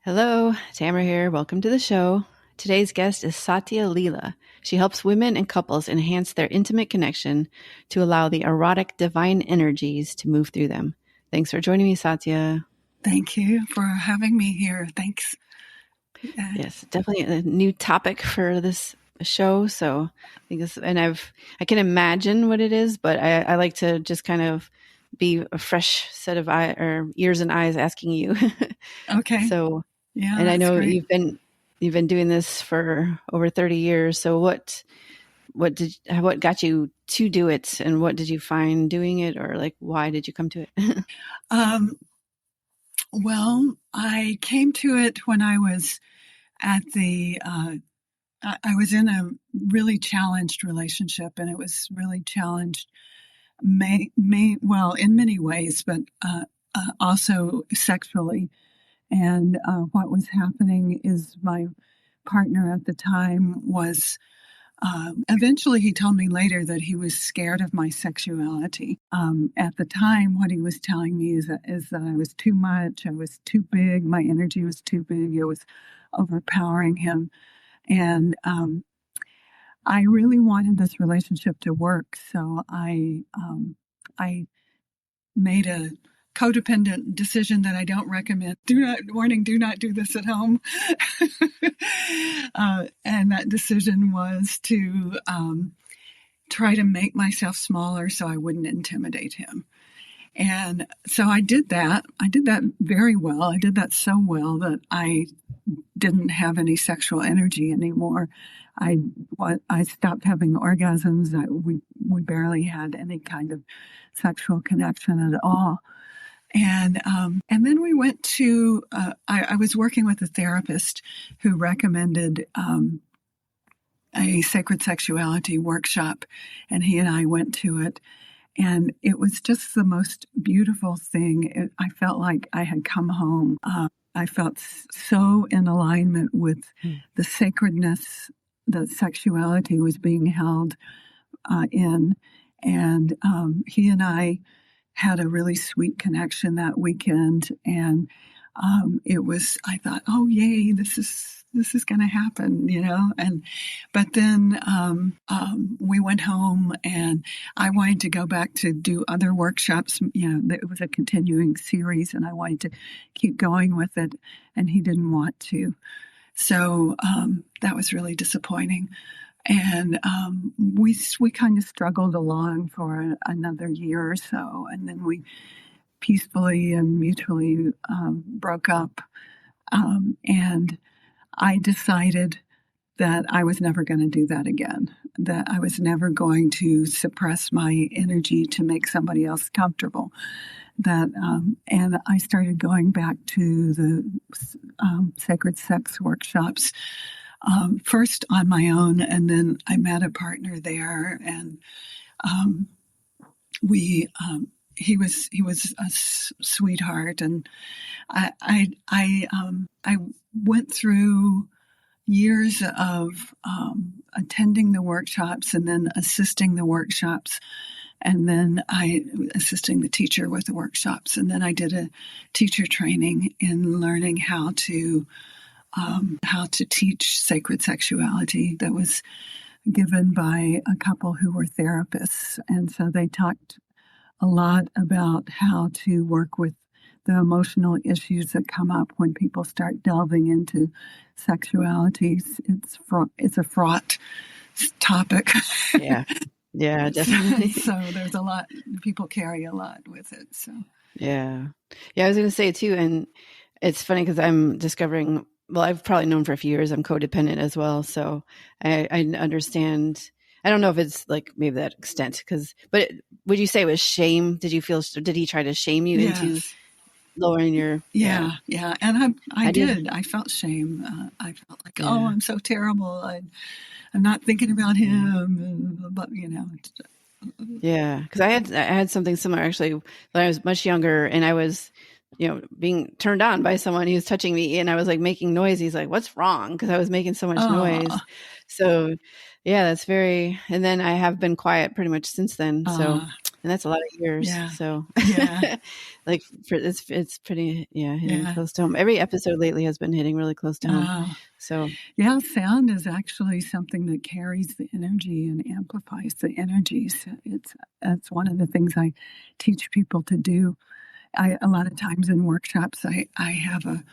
Hello, Tamara here. Welcome to the show. Today's guest is Satya Lila. She helps women and couples enhance their intimate connection to allow the erotic divine energies to move through them. Thanks for joining me, Satya. Thank you for having me here. Thanks. Yes, definitely a new topic for this show. So I think this, and I can imagine what it is, but I like to just kind of be a fresh set of ears and eyes asking you. Okay. So, Yeah, and I know great. you've been doing this for over 30 years. So what got you to do it, and what did you find doing it, or like why did you come to it? Well, I came to it when I was at I was in a really challenged relationship, and it was really challenged, well, in many ways, but also sexually. And what was happening is my partner at the time was eventually, he told me later that he was scared of my sexuality. At the time, what he was telling me is that I was too much, I was too big, my energy was too big, it was overpowering him. And I really wanted this relationship to work, so I made a codependent decision that I don't recommend. Do not do this at home. And that decision was to try to make myself smaller so I wouldn't intimidate him. And so I did that. I did that very well. I did that so well that I didn't have any sexual energy anymore. I stopped having orgasms. We barely had any kind of sexual connection at all. And then we went to, I was working with a therapist who recommended a sacred sexuality workshop, and he and I went to it. And it was just the most beautiful thing. I felt like I had come home. I felt so in alignment with the sacredness that sexuality was being held in. And he and I had a really sweet connection that weekend. And I thought, oh, yay, this is going to happen, but then we went home, and I wanted to go back to do other workshops. It was a continuing series, and I wanted to keep going with it, and he didn't want to. So that was really disappointing. And we kind of struggled along for another year or so, and then we peacefully and mutually broke up. And I decided that I was never going to do that again, that I was never going to suppress my energy to make somebody else comfortable. And I started going back to the sacred sex workshops, first on my own, and then I met a partner there, and he was a sweetheart, and I went through years of attending the workshops and then assisting the workshops, and then assisting the teacher with the workshops, and then I did a teacher training in learning how to teach sacred sexuality that was given by a couple who were therapists, and so they talked a lot about how to work with the emotional issues that come up when people start delving into sexuality. It's a fraught topic. Yeah, definitely. So there's a lot, people carry a lot with it. So yeah, I was going to say too, and it's funny because I'm discovering. Well, I've probably known for a few years I'm codependent as well, so I understand. I don't know if it's like maybe that extent, but would you say it was shame? Did he try to shame you into lowering your? Yeah. And I did. I felt shame. I felt like, oh, I'm so terrible. I'm not thinking about him, but Yeah, because I had something similar actually when I was much younger, and I was, being turned on by someone who was touching me, and I was like making noise. He's like, "What's wrong?" Because I was making so much noise. So, yeah, that's very. And then I have been quiet pretty much since then. So, And that's a lot of years. Yeah. So, Yeah. like, it's pretty, yeah, hitting Yeah. close to home. Every episode lately has been hitting really close to home. Oh, So, yeah. Sound is actually something that carries the energy and amplifies the energies. That's one of the things I teach people to do. A lot of times in workshops, I have a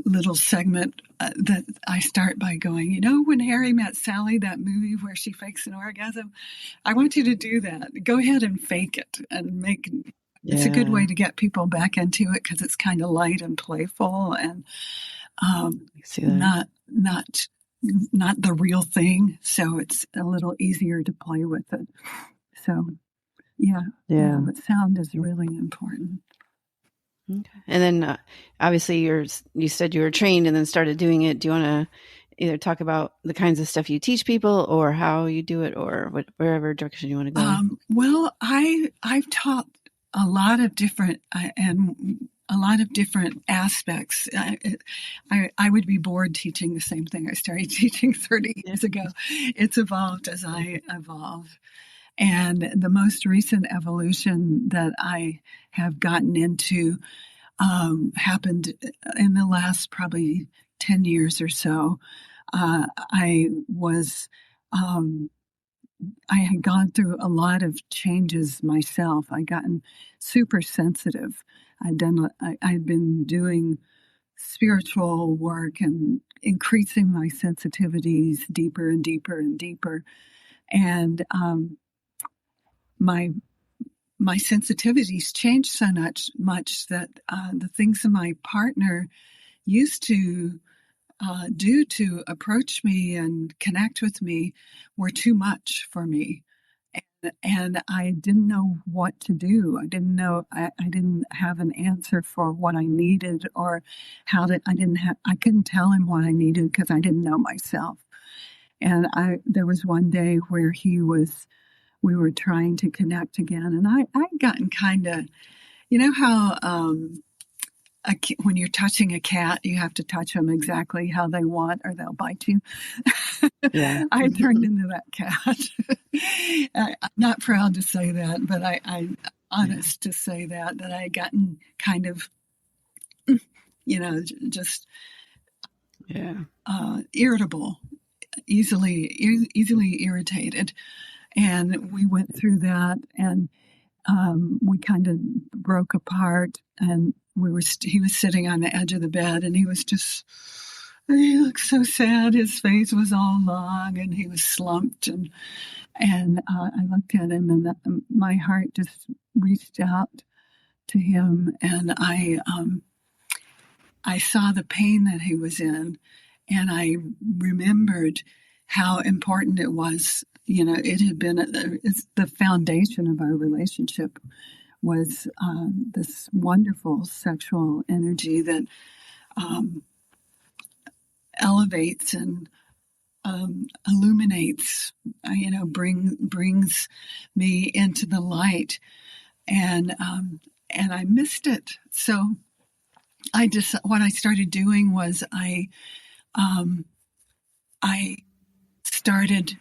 little segment that I start by going, when Harry met Sally, that movie where she fakes an orgasm, I want you to do that. Go ahead and fake it and it's a good way yeah, to get people back into it because it's kind of light and playful and I see that. not the real thing. So it's a little easier to play with it. So yeah, yeah, Yeah. but sound is really important. Okay. And then obviously you said you were trained and then started doing it. Do you want to either talk about the kinds of stuff you teach people or how you do it or wherever direction you want to go? Well, I've taught a lot of different and a lot of different aspects. I would be bored teaching the same thing I started teaching 30 years ago. It's evolved as I evolve. And the most recent evolution that I have gotten into happened in the last probably 10 years or so. I was I had gone through a lot of changes myself. I'd gotten super sensitive. I'd been doing spiritual work and increasing my sensitivities deeper and deeper and deeper. And my my sensitivities changed so much that the things that my partner used to do to approach me and connect with me were too much for me. And I didn't know what to do. I didn't know, I didn't have an answer for what I needed or I couldn't tell him what I needed because I didn't know myself. And there was one day where we were trying to connect again. And I'd gotten kind of, you know how, when you're touching a cat, you have to touch them exactly how they want or they'll bite you. Yeah. I turned into that cat. I'm not proud to say that, but I'm Yeah. honest to say that I had gotten kind of, just Yeah. irritable, easily irritated. And we went through that and we kind of broke apart and he was sitting on the edge of the bed and he looked so sad. His face was all long and he was slumped and I looked at him and my heart just reached out to him and I saw the pain that he was in and I remembered how important it was. It had been it's the foundation of our relationship was this wonderful sexual energy that um, elevates and illuminates, brings me into the light, and I missed it. So what I started doing was I started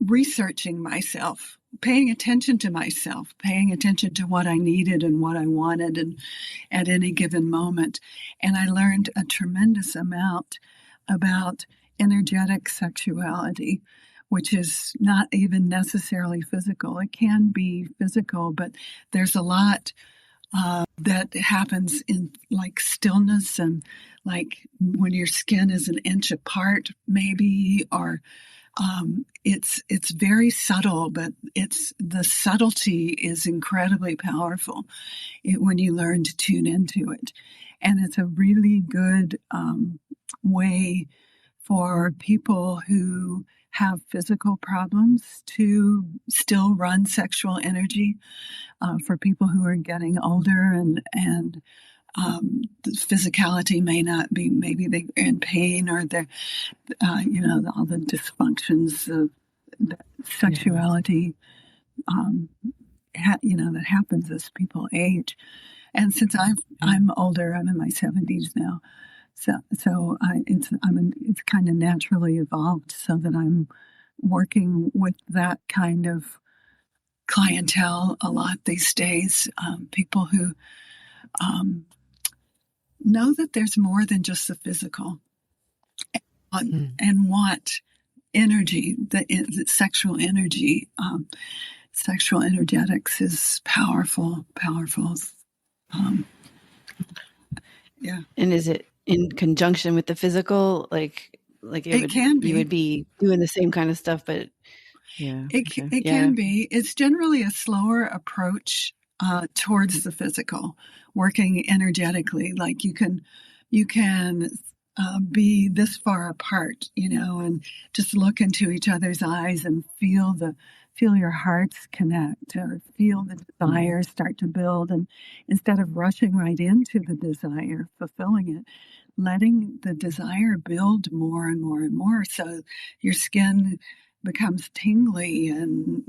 researching myself, paying attention to myself, paying attention to what I needed and what I wanted and at any given moment. And I learned a tremendous amount about energetic sexuality, which is not even necessarily physical. It can be physical, but there's a lot that happens in like stillness and like when your skin is an inch apart, maybe, or it's very subtle, but the subtlety is incredibly powerful when you learn to tune into it, and it's a really good way for people who have physical problems to still run sexual energy. For people who are getting older and the physicality may not be, maybe they're in pain or they're all the dysfunctions of Yeah. sexuality, that happens as people age. And since Yeah. I'm older, I'm in my 70s now. It's kind of naturally evolved so that I'm working with that kind of clientele a lot these days. People who know that there's more than just the physical, and want energy, the sexual energy. Sexual energetics is powerful. Yeah. And is it in conjunction with the physical? Like It can you be. would be doing the same kind of stuff, but yeah. Okay. It Yeah. can be. It's generally a slower approach towards the physical, working energetically. Like you can be this far apart, and just look into each other's eyes and feel your hearts connect, or feel the desire start to build. And instead of rushing right into the desire, fulfilling it, letting the desire build more and more and more, so your skin becomes tingly and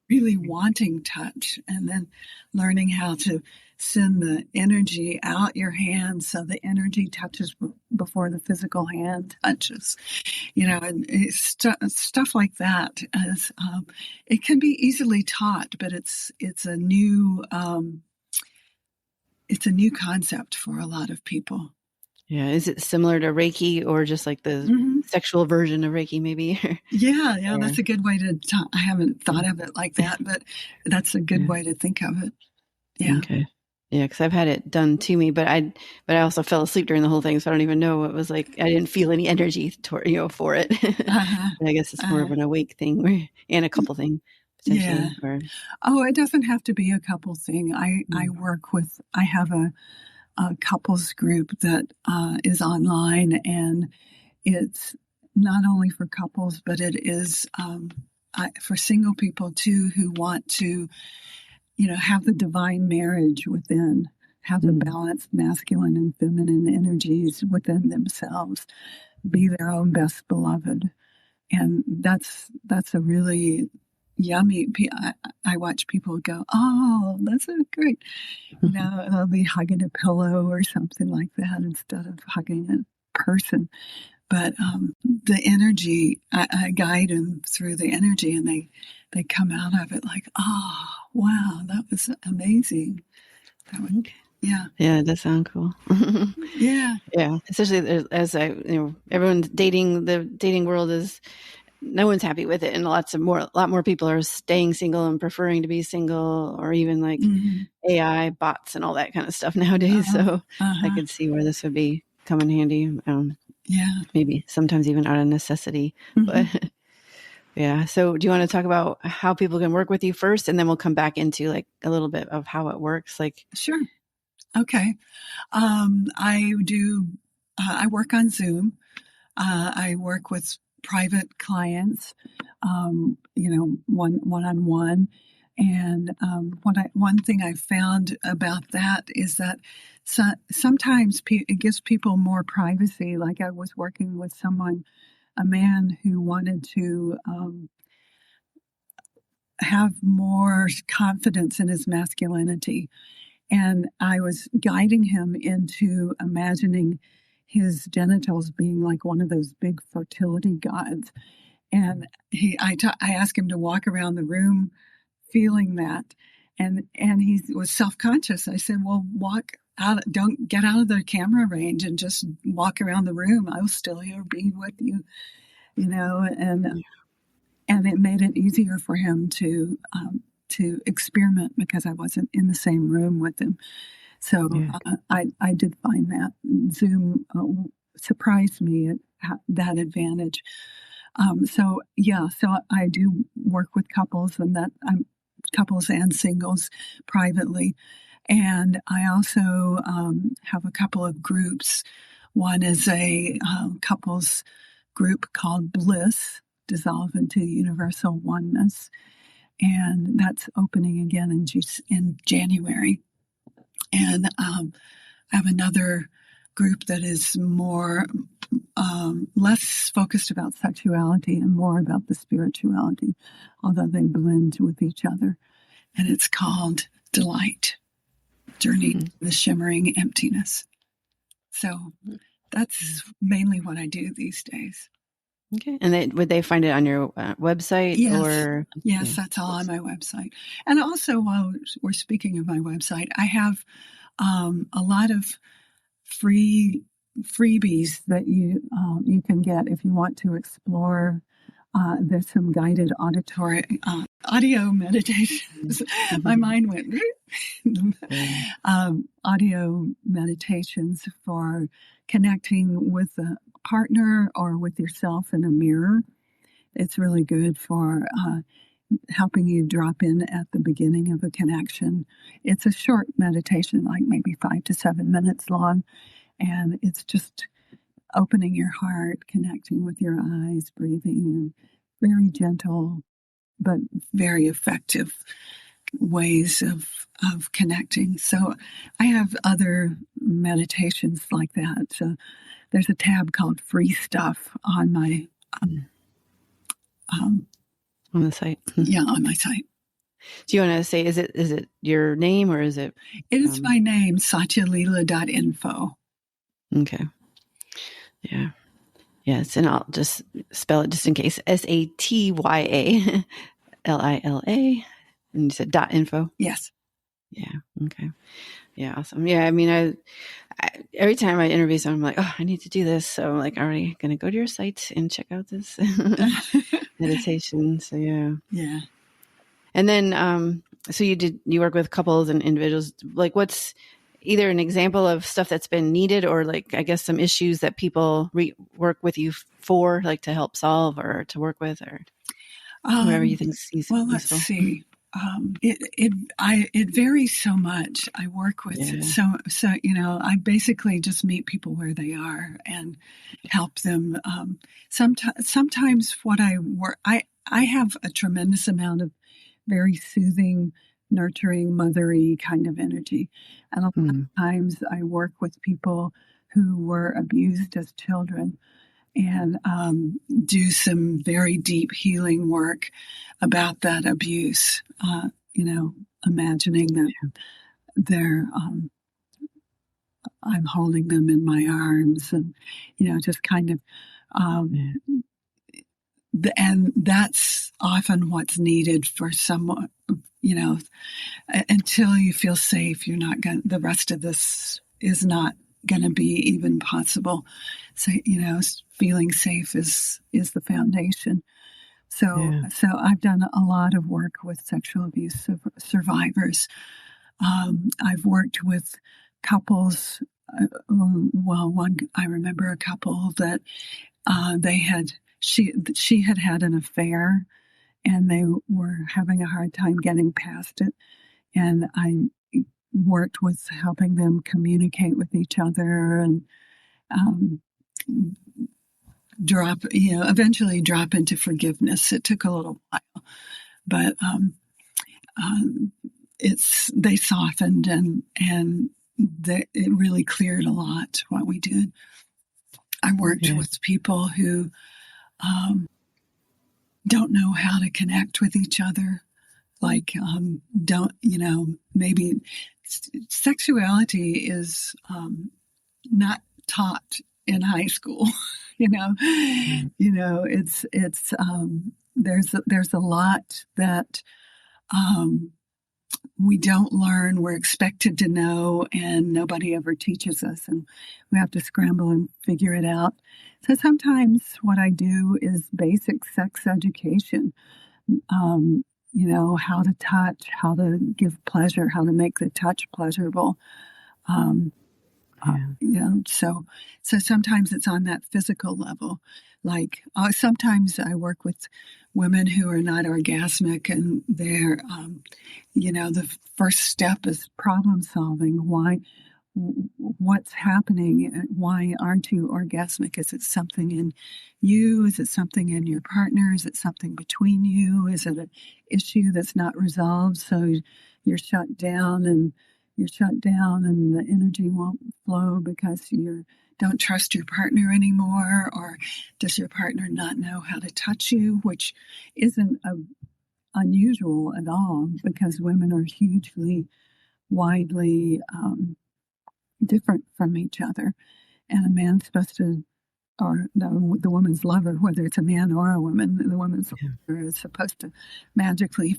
really wanting touch, and then learning how to send the energy out your hand so the energy touches before the physical hand touches, and stuff like that. It can be easily taught, but it's a new concept for a lot of people. Yeah. Is it similar to Reiki, or just like the sexual version of Reiki, maybe? Yeah, that's a good way to talk. I haven't thought of it like that, but that's a good way to think of it. Yeah. Okay. Yeah, because I've had it done to me, but I also fell asleep during the whole thing, so I don't even know what it was like. I didn't feel any energy for it. I guess it's more of an awake thing, and a couple thing potentially. Yeah. Oh, it doesn't have to be a couple thing. I have a couples group that is online, and it's not only for couples, but it is for single people too, who want to have the divine marriage within, have the balanced masculine and feminine energies within themselves, be their own best beloved. And that's a really yummy. I watch people go, oh, that's so great. They'll be hugging a pillow or something like that instead of hugging a person. But the energy, I guide them through the energy, and they come out of it like, oh, wow, that was amazing. Yeah. Yeah, it does sound cool. Yeah. Yeah. Especially as everyone's dating, the dating world is, no one's happy with it. And a lot more people are staying single and preferring to be single, or even like AI bots and all that kind of stuff nowadays. So I could see where this would be come in handy. Yeah. Maybe sometimes even out of necessity, but yeah. So do you want to talk about how people can work with you first, and then we'll come back into like a little bit of how it works? Like, sure. Okay. I work on Zoom. I work with private clients, one-on-one. And one thing I found about that is that sometimes it gives people more privacy. Like I was working with a man who wanted to have more confidence in his masculinity. And I was guiding him into imagining his genitals being like one of those big fertility gods. And I asked him to walk around the room feeling that. And he was self-conscious. I said, well, walk out, don't get out of the camera range and just walk around the room. I will still here be with you, and it made it easier for him to experiment because I wasn't in the same room with him. So I did find that Zoom surprised me at that advantage. So I do work with couples, and couples and singles privately. And I also have a couple of groups. One is a couples group called Bliss, Dissolve into Universal Oneness. And that's opening again in January. And I have another group that is more less focused about sexuality and more about the spirituality, although they blend with each other. And it's called Delight, Journey to the Shimmering Emptiness. So that's mainly what I do these days. Okay. And would they find it on your website Yes. or? Yes, Yeah. that's all on my website. And also, while we're speaking of my website, I have a lot of free freebies that you can get if you want to explore. There's some guided auditory audio meditations. My Mm-hmm. mind went Yeah. audio meditations for connecting with a partner or with yourself in a mirror. It's really good for helping you drop in at the beginning of a connection. It's a short meditation, like maybe 5 to 7 minutes long, and it's just opening your heart, connecting with your eyes, breathing, very gentle but very effective ways of connecting. So I have other meditations like that. So there's a tab called Free Stuff on my um, On the site. yeah, on my site. Do you want to say, is it your name or is it? It is my name, satyalila.info. Okay. Yeah. Yes. And I'll just spell it just in case. SATYALILA. And you said .info. Yes. Yeah. Okay. Yeah. Awesome. Yeah. I mean, I every time I interview someone, I'm like, oh, I need to do this. So I'm like already going to go to your site and check out this meditation. So yeah. Yeah. And then, so you work with couples and individuals, like what's either an example of stuff that's been needed or like, I guess some issues that people work with you for, like to help solve or to work with or whatever you think is Well, let's useful. see. It varies so much. I work with Yeah. so I basically just meet people where they are and help them. Sometimes what I have a tremendous amount of very soothing, nurturing, mothery kind of energy, and a lot of Mm. times I work with people who were abused as children and do some very deep healing work about that abuse. Imagining that they're, I'm holding them in my arms, and just kind of, um, Yeah. and that's often what's needed for someone. Until you feel safe, you're not going. The rest of this is not going to be even possible. So feeling safe is the foundation. So Yeah. so I've done a lot of work with sexual abuse survivors. I've worked with couples. Well, one I remember a couple that they had she had had an affair, and they were having a hard time getting past it. And I worked with helping them communicate with each other and um, eventually drop into forgiveness. It took a little while, but um, they softened and it really cleared a lot what we did. I worked Yeah. with people who don't know how to connect with each other, like don't maybe sexuality is not taught in high school. you know Mm. it's there's a lot that um, we don't learn. We're expected to know, and nobody ever teaches us, and we have to scramble and figure it out. So sometimes what I do is basic sex education. um, how to touch, how to give pleasure, how to make the touch pleasurable. um, Yeah. so sometimes it's on that physical level. Like sometimes I work with women who are not orgasmic, and they're, the first step is problem solving. What's happening? Why aren't you orgasmic? Is it something in you? Is it something in your partner? Is it something between you? Is it an issue that's not resolved? So you're shut down and the energy won't flow because you don't trust your partner anymore, or does your partner not know how to touch you, which isn't unusual at all because women are hugely, widely different from each other. And a man's supposed to the woman's lover, whether it's a man or a woman, the woman's lover is supposed to magically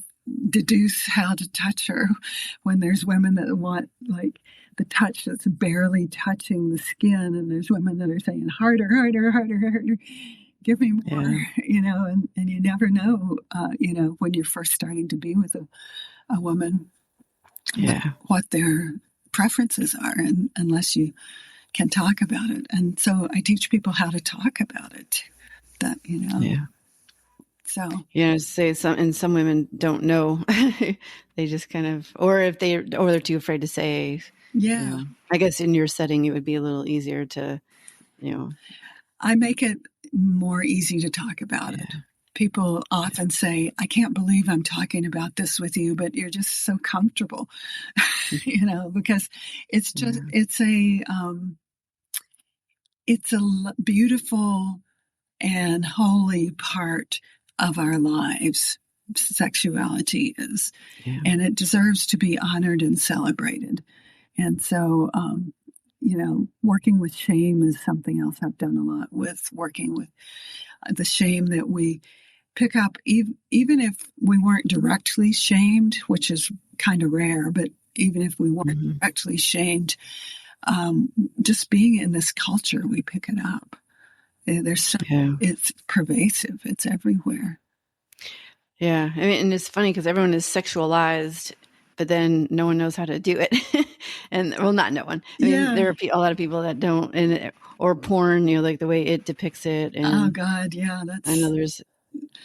deduce how to touch her, when there's women that want like the touch that's barely touching the skin, and there's women that are saying harder, harder, harder, harder, give me more, and you never know, when you're first starting to be with a woman, what their preferences are, and unless you can talk about it. And so I teach people how to talk about it, so say some women don't know. They just kind of, or they're too afraid to say. I guess in your setting it would be a little easier to, I make it more easy to talk about it. People often say, I can't believe I'm talking about this with you, but you're just so comfortable, because it's just, it's a beautiful and holy part of our lives. Sexuality is, and it deserves to be honored and celebrated. And so, working with shame is something else I've done a lot with, working with the shame that we pick up, even if we weren't directly shamed, which is kind of rare, but even if we weren't directly shamed, just being in this culture, we pick it up. It's pervasive. It's everywhere. Yeah. I mean, and it's funny because everyone is sexualized, but then no one knows how to do it. And not no one. I mean, there are a lot of people that don't, or porn, like the way it depicts it. And oh God. Yeah. I know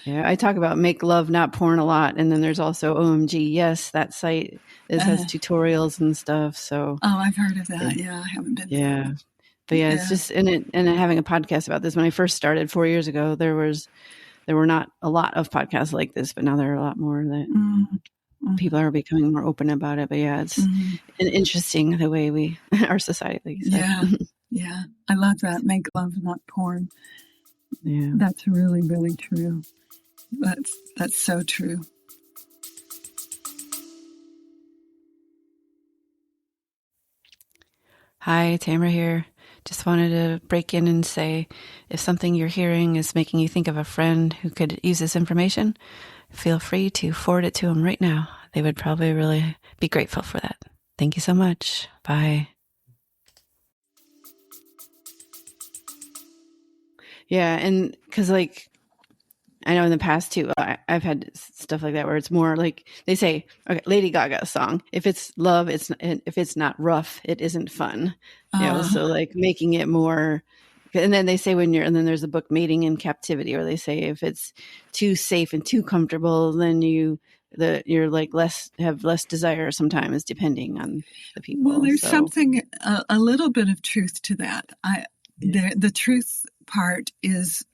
I talk about make love, not porn a lot. And then there's also OMG. Yes. That site has tutorials and stuff. So. Oh, I've heard of that. Yeah. I haven't been. Yeah. But it's just, and having a podcast about this, when I first started 4 years ago, there were not a lot of podcasts like this, but now there are a lot more that people are becoming more open about it. But it's an interesting the way our society, like you said. Yeah. I love that. Make love, not porn. Yeah. That's really, really true. That's so true. Hi, Tamara here. Just wanted to break in and say, if something you're hearing is making you think of a friend who could use this information, feel free to forward it to them right now. They would probably really be grateful for that. Thank you so much. Bye. Yeah, and because I know in the past too, I've had stuff like that where it's more like they say, okay, Lady Gaga song. If it's love, if it's not rough, it isn't fun. So like making it more. And then they say and then there's the book Mating in Captivity, where they say if it's too safe and too comfortable, then you're like have less desire sometimes, depending on the people. Well, there's something a little bit of truth to that. The truth part is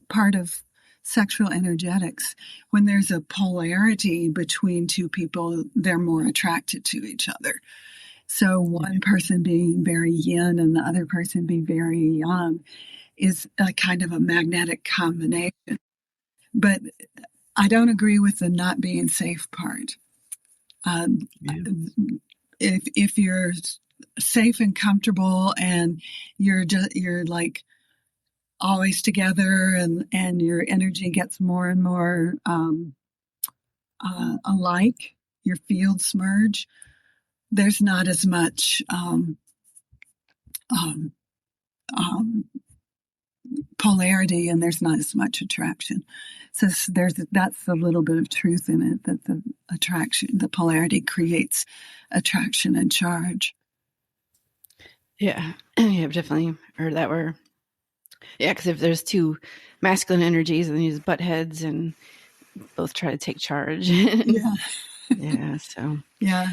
part of sexual energetics. When there's a polarity between two people, they're more attracted to each other. So one person being very yin and the other person being very yang is a kind of a magnetic combination. But I don't agree with the not being safe part. If you're safe and comfortable and you're like always together, and your energy gets more and more alike, your fields merge, there's not as much polarity, and there's not as much attraction. So that's a little bit of truth in it, that the polarity creates attraction and charge. Yeah, I've definitely heard that where. Yeah, because if there's two masculine energies and these butt heads and both try to take charge. Yeah. So. Yeah.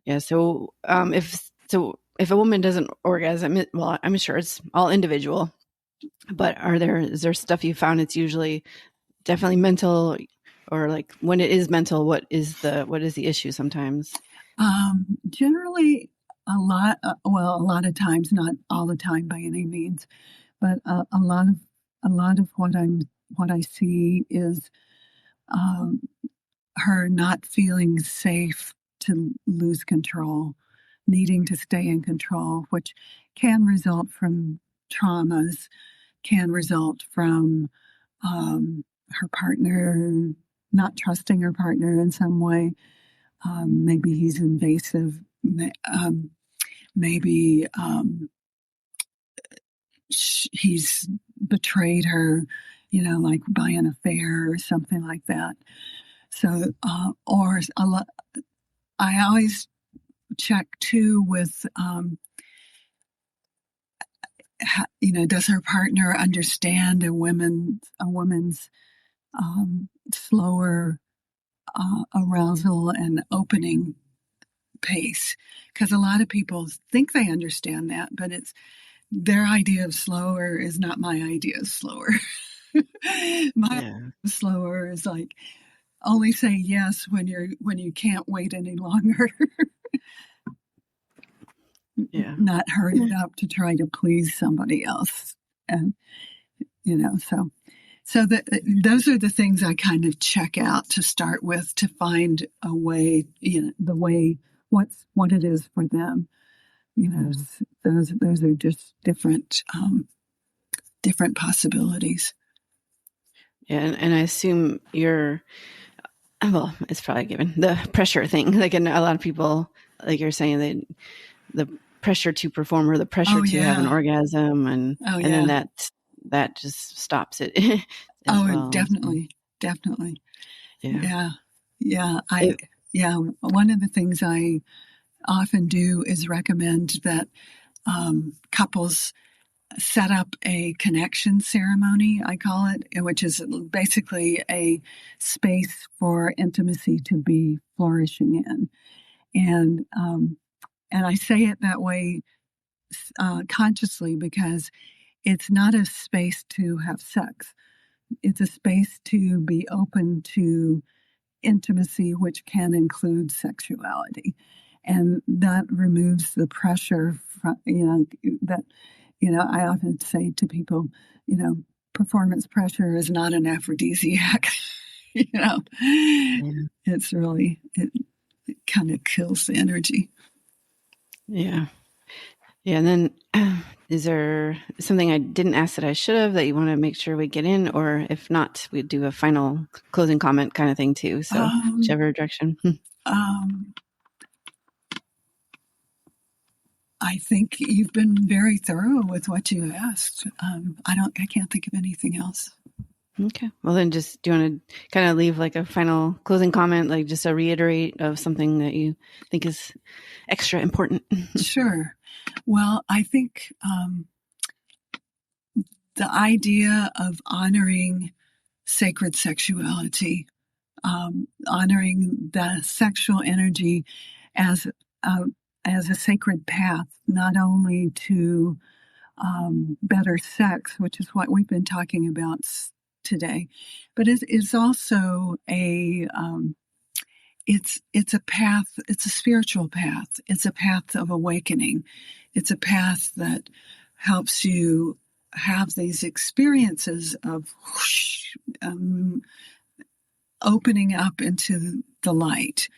Yeah. So if a woman doesn't orgasm, well, I'm sure it's all individual, but is there stuff you found it's usually definitely mental, or like when it is mental, what is the issue sometimes? Generally, a lot of times, not all the time by any means, but a lot of what I see is her not feeling safe to lose control, needing to stay in control, which can result from traumas can result from her partner not trusting her partner in some way. Maybe he's invasive. Maybe he's betrayed her, like by an affair or something like that. So, or I always check too with, does her partner understand a woman's slower arousal and opening pace? Because a lot of people think they understand that, but it's their idea of slower is not my idea of slower. My idea of slower is like only say yes when you can't wait any longer. Not hurry it up to try to please somebody else. And so those are the things I kind of check out to start with, to find a way, the way what it is for them. Those are just different possibilities. Yeah, and I assume it's probably given the pressure thing. Like, in a lot of people, like you're saying, that the pressure to perform or the pressure to have an orgasm, and then that just stops it. Well. Definitely. Yeah. One of the things I often do is recommend that couples set up a connection ceremony, I call it, which is basically a space for intimacy to be flourishing in. And I say it that way consciously because it's not a space to have sex. It's a space to be open to intimacy, which can include sexuality. And that removes the pressure from, I often say to people, performance pressure is not an aphrodisiac. It's really, it kind of kills the energy. Yeah. And then is there something I didn't ask that I should have that you want to make sure we get in? Or if not, we do a final closing comment kind of thing too. So whichever direction. I think you've been very thorough with what you asked. I can't think of anything else. Okay. Well, then do you want to kind of leave like a final closing comment, like just a reiterate of something that you think is extra important? Sure. Well, I think the idea of honoring sacred sexuality, honoring the sexual energy as a sacred path, not only to better sex, which is what we've been talking about today, but it's also it's a path. It's a spiritual path. It's a path of awakening. It's a path that helps you have these experiences of opening up into the light,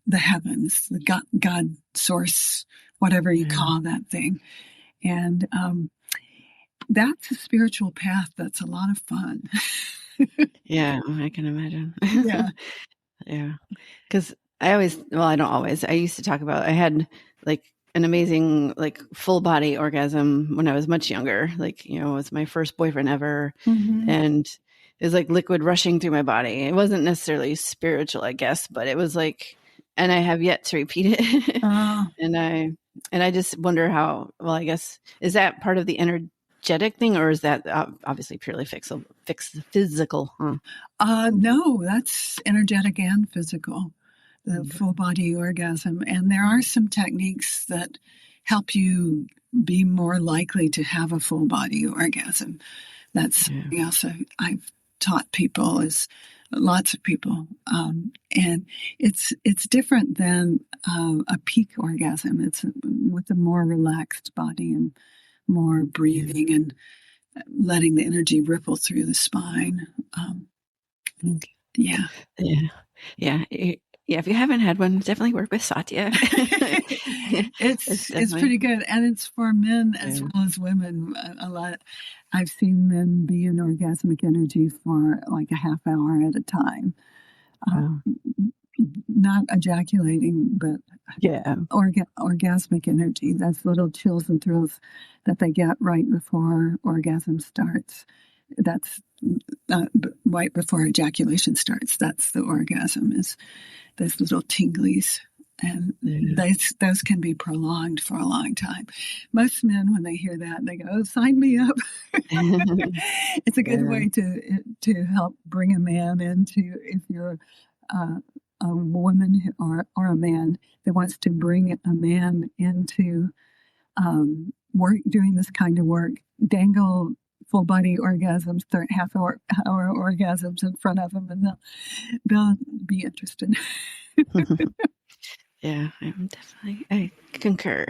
the heavens, the God source, whatever you call that thing. And that's a spiritual path that's a lot of fun. Yeah, I can imagine. Yeah. Yeah. Because I used to talk about, I had like an amazing, like full body orgasm when I was much younger. Like, it was my first boyfriend ever. Mm-hmm. And it was like liquid rushing through my body. It wasn't necessarily spiritual, I guess, but it was like, and I have yet to repeat it. And I just wonder how, well, I guess, is that part of the energetic thing, or is that obviously purely physical? No, that's energetic and physical, the full body orgasm. And there are some techniques that help you be more likely to have a full body orgasm. That's something else I've taught people, is lots of people. And it's different than a peak orgasm. It's with a more relaxed body and more breathing and letting the energy ripple through the spine. Yeah. Yeah, if you haven't had one, definitely work with Satya. It's It's definitely pretty good, and it's for men as yeah. well as women. A lot. I've seen men be in orgasmic energy for like a half hour at a time, uh, Wow. not ejaculating, but Yeah. orgasmic energy. That's little chills and thrills that they get right before orgasm starts. That's right before ejaculation starts. That's the orgasm, is those little tinglies. And Yeah. those can be prolonged for a long time. Most men, when they hear that, they go, "Oh, sign me up." It's a good Yeah. way to help bring a man into, if you're uh, a woman or a man that wants to bring a man into work, doing this kind of work, dangle full body orgasms, half hour orgasms in front of them, and they'll be interested. Yeah, I concur.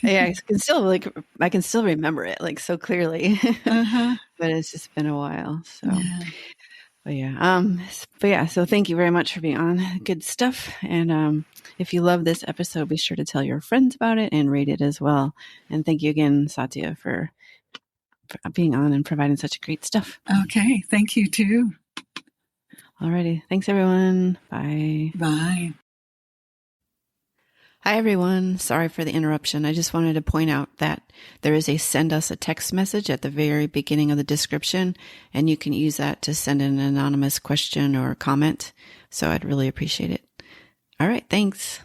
Yeah, I can still remember it like so clearly, Uh-huh. but it's just been a while. So, Yeah. but yeah, so thank you very much for being on. Good stuff. And if you love this episode, be sure to tell your friends about it and rate it as well. And thank you again, Satya, for being on and providing such great stuff. Okay. Thank you too. Alrighty. Thanks, everyone. Bye. Bye. Hi, everyone. Sorry for the interruption. I just wanted to point out that there is a send us a text message at the very beginning of the description, and you can use that to send an anonymous question or comment. So I'd really appreciate it. All right. Thanks.